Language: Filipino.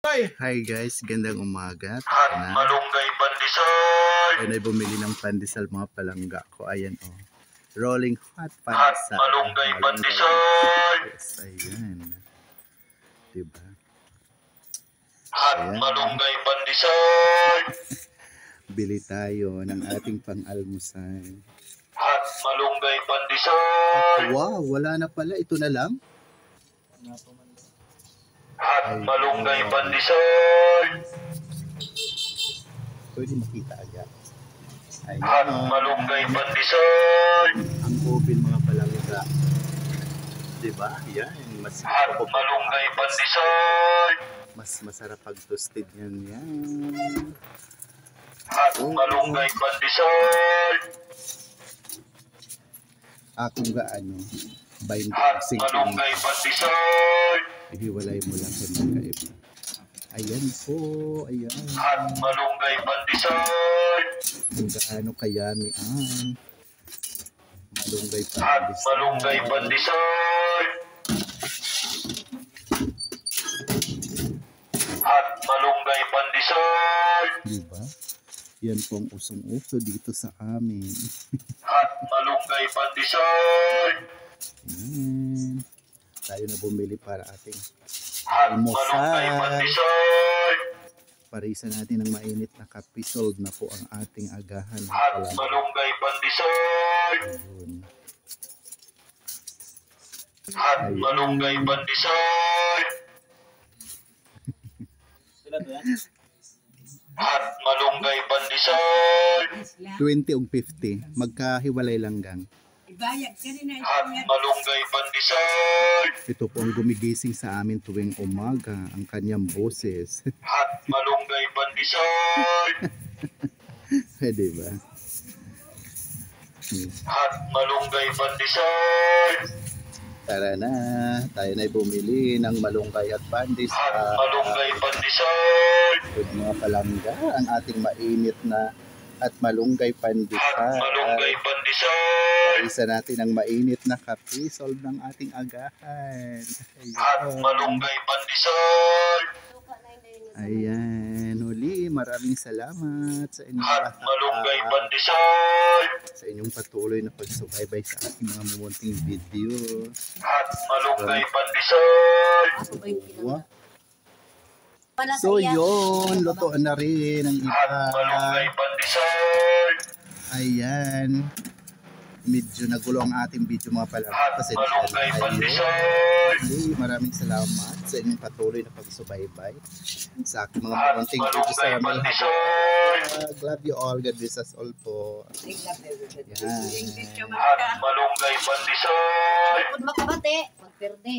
Hi guys, gandang umaga. At malunggay pandesal. Ayun ay bumili ng pandesal mga palangga ko. Ayan o. Rolling hot At pandesal. malunggay pandesal. Yes, ayan. Diba? At Ayan. malunggay pandesal. Bili tayo ng ating pang-almusal. At malunggay pandesal. Wow, wala na pala. Ito na lang. At malunggay pandesal. Pwede makita agad. Ayan. At malunggay pandesal. Ang oven mga palangga. Diba? Yan. At malunggay pandesal. Mas masarap pag toasted yan. Yan. At malunggay pandesal. Kung gaano, 20 At malunggay pandesal. ihiwalay mo lang kung magkaiba. Ayan po, ayan. At malunggay pandesal. Kung gaano kayami ang malunggay At pandesal. malunggay pandesal. At malunggay pandesal. Diba? Yan po ang usong-uso dito sa amin. At malunggay pandesal. Ayan. Tayo na bumili para ating At malunggay almusal. pandesal. Parisa natin ng mainit na kape. Sold na po ang ating agahan. At malunggay pandesal. Ayun. At malunggay pandesal. At malunggay pandesal. 20 o 50. Magkahiwalay lang gang. Ibayag ka rin na At malunggay pandesal. Ito po ang gumigising sa amin tuwing umaga. Ang kanyang boses. At malunggay pandesal. Diba? At malunggay pandesal. Tara na. Tayo na'y bumili ng malunggay at At pandesal. malunggay pandesal. Good mga palangga. Ang ating mainit na at malunggay At pandesal. malunggay pandesal. Isa natin ang mainit na kape. Solve ng ating agahan. At malunggay pandesal. Ayan. Uli, maraming salamat sa inyong At malunggay lahat. pandesal. Sa inyong patuloy na pagsubaybay sa ating mga mumunting video. At malunggay pandesal. Wow. So yun, lutoan na rin ang At iba. malunggay pandesal. Ayan. Medyo nagulo ang ating video mga pala. At malunggay pandesal. Maraming salamat sa inyong patuloy na pagsubaybay sa aking mga At munting video malunggay sa may pandesal. habang. Love you all. God bless us all po. Yan. At malunggay pandesal. Kung makabate, magperde.